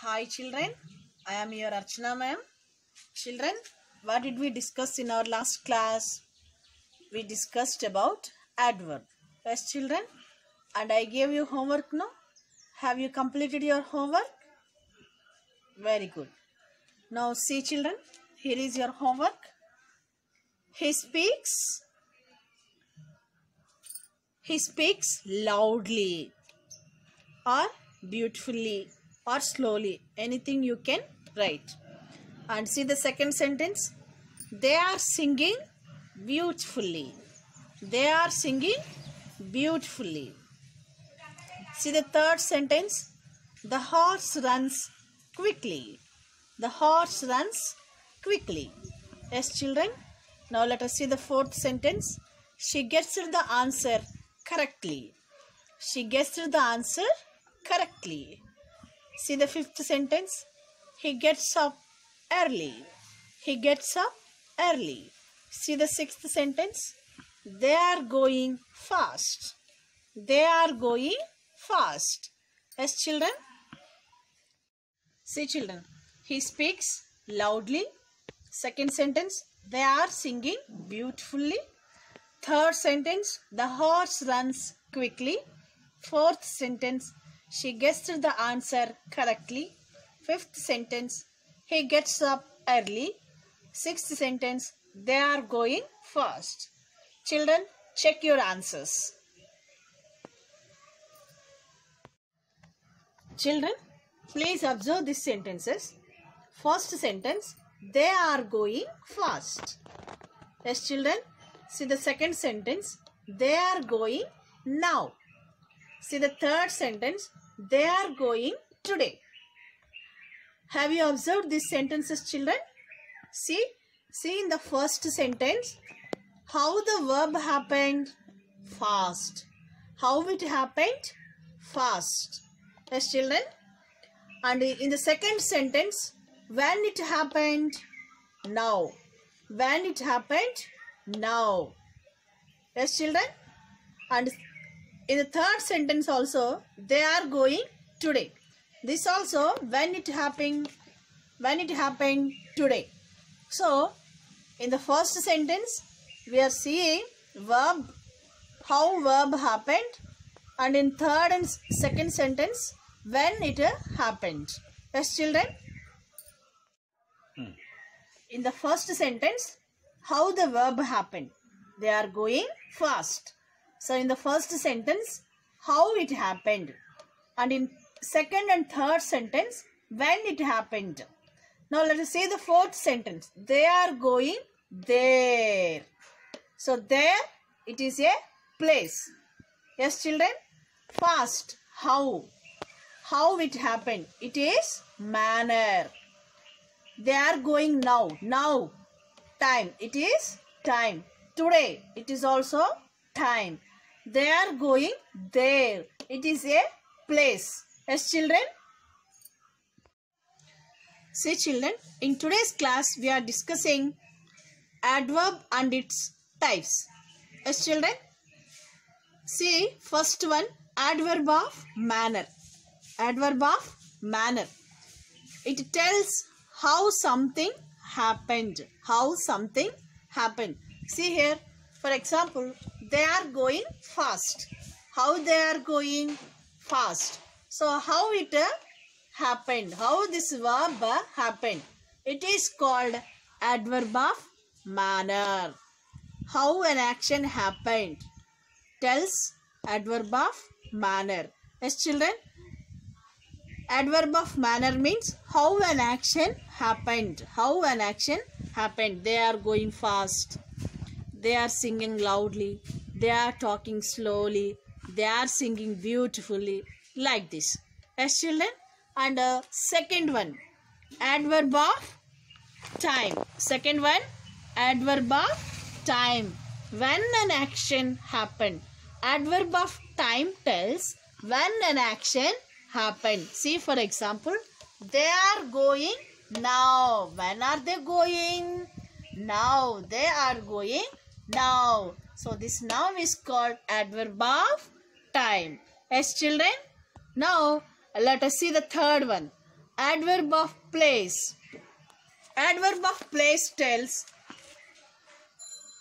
Hi children, I am your Archana ma'am. Children, what did we discuss in our last class? We discussed about adverb. Yes children, and I gave you homework now. Have you completed your homework? Very good. Now see children, here is your homework. He speaks loudly or beautifully or slowly. Anything you can write. And see the second sentence. They are singing beautifully. They are singing beautifully. See the third sentence. The horse runs quickly. The horse runs quickly. Yes, children. Now let us see the fourth sentence. She gets the answer correctly. She gets the answer correctly. See the fifth sentence. He gets up early. He gets up early. See the sixth sentence. They are going fast. They are going fast. Yes, children. See, children. He speaks loudly. Second sentence. They are singing beautifully. Third sentence. The horse runs quickly. Fourth sentence. She guessed the answer correctly. Fifth sentence. He gets up early. Sixth sentence. They are going fast. Children, check your answers. Children, please observe these sentences. First sentence. They are going fast. Yes, children. See the second sentence. They are going now. See the third sentence. They are going today. Have you observed these sentences, children? See in the first sentence, how the verb happened? Fast. How it happened? Fast. Yes, children. And in the second sentence, when it happened? Now. When it happened? Now. Yes, children. And in the third sentence also, they are going today. This also when it happened today. So in the first sentence we are seeing verb, how verb happened, and in third and second sentence when it happened. Yes, children. In the first sentence, how the verb happened. They are going fast. So in the first sentence, how it happened. And in second and third sentence, when it happened. Now let us see the fourth sentence. They are going there. So there, it is a place. Yes, children. Fast, how. How it happened. It is manner. They are going now. Now, time. It is time. Today, it is also time. They are going there. It is a place. Yes, children. See, children, in today's class, we are discussing adverb and its types. Yes, children. See, first one, adverb of manner. Adverb of manner. It tells how something happened. How something happened. See here, for example, they are going fast. How they are going fast. So how it happened. How this verb happened. It is called adverb of manner. How an action happened. Tells adverb of manner. Yes, children. Adverb of manner means how an action happened. How an action happened. They are going fast. They are singing loudly. They are talking slowly. They are singing beautifully. Like this. Yes, children. And second one, adverb of time. Second one, adverb of time. When an action happened. Adverb of time tells when an action happened. See, for example, they are going now. When are they going? Now. They are going now. So this now is called adverb of time. Yes, children. Now let us see the third one. Adverb of place. Adverb of place tells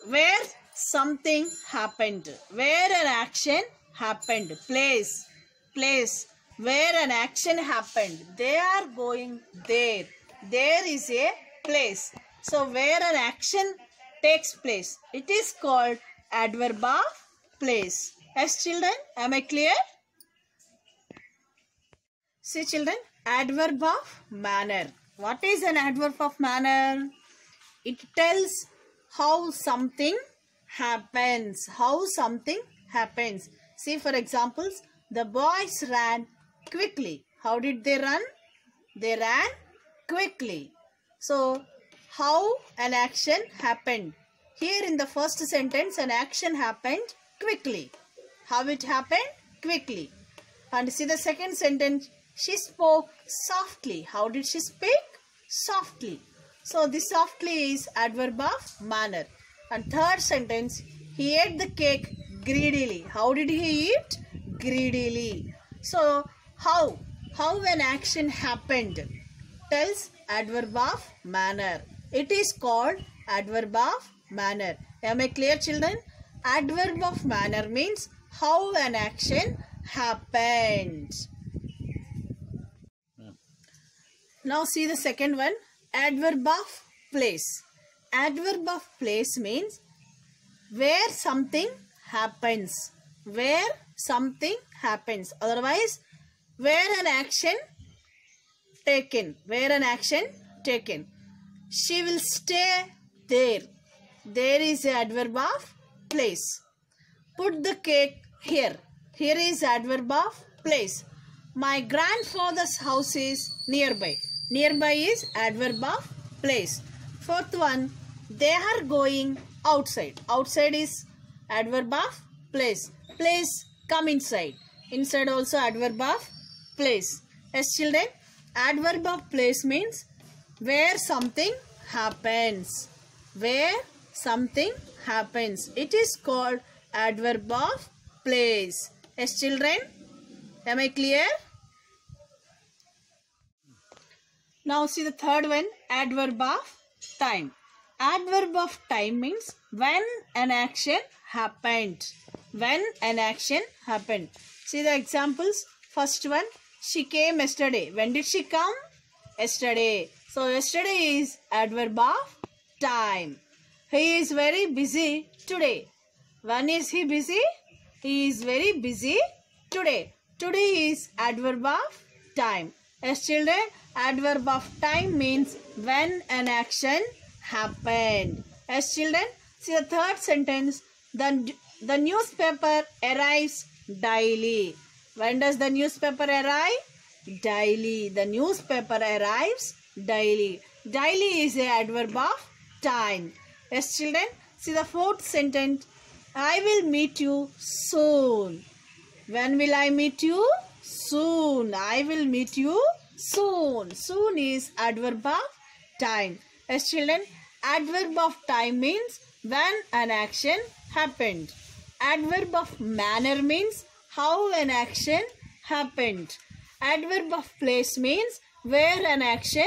where something happened, where an action happened. Place, place, where an action happened. They are going there. There is a place. So where an action takes place, it is called adverb of place. Yes, children, am I clear? See, children, adverb of manner. What is an adverb of manner? It tells how something happens. How something happens. See, for examples, the boys ran quickly. How did they run? They ran quickly. So, how an action happened. Here in the first sentence, an action happened quickly. How it happened? Quickly. And see the second sentence, she spoke softly. How did she speak? Softly. So, this softly is adverb of manner. And third sentence, he ate the cake greedily. How did he eat? Greedily. So, how an action happened tells adverb of manner. It is called adverb of manner. Am I clear, children? Adverb of manner means how an action happened. Now see the second one, adverb of place. Adverb of place means where something happens. Where something happens. Otherwise, where an action taken. Where an action taken. She will stay there. There is the adverb of place. Put the cake here. Here is adverb of place. My grandfather's house is nearby. Nearby is adverb of place. Fourth one, they are going outside. Outside is adverb of place. Place, come inside. Inside also adverb of place. Yes, children, adverb of place means where something happens. Where something happens. It is called adverb of place. Yes, children, am I clear? Now see the third one, adverb of time. Adverb of time means when an action happened. When an action happened. See the examples. First one, she came yesterday. When did she come? Yesterday. So yesterday is adverb of time. He is very busy today. When is he busy? He is very busy today. Today is adverb of time. Yes, children, adverb of time means when an action happened. Yes, children, see the third sentence. The newspaper arrives daily. When does the newspaper arrive? Daily. The newspaper arrives daily. Daily is a adverb of time. Yes, children, see the fourth sentence. I will meet you soon. When will I meet you? Soon. I will meet you soon. Soon is adverb of time. Yes, children, adverb of time means when an action happened. Adverb of manner means how an action happened. Adverb of place means where an action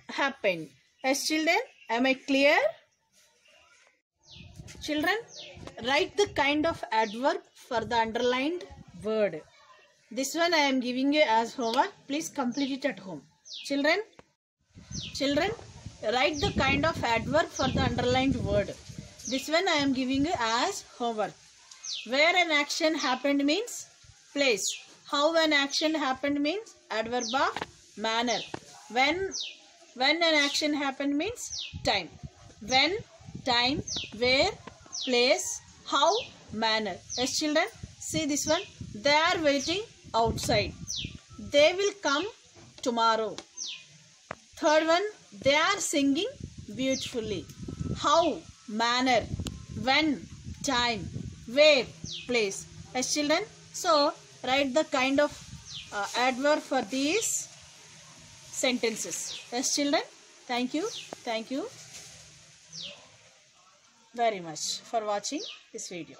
happened. Yes, children, am I clear? Children, write the kind of adverb for the underlined word. This one I am giving you as homework. Please complete it at home. Children, write the kind of adverb for the underlined word. This one I am giving you as homework. Where an action happened means place. How an action happened means adverb of manner. When an action happened means time. When, time, where, place, how, manner. Yes, children, see this one. They are waiting outside. They will come tomorrow. Third one, they are singing beautifully. How, manner, when, time, where, place. Yes, children, so write the kind of adverb for these sentences. Yes, children, thank you very much for watching this video.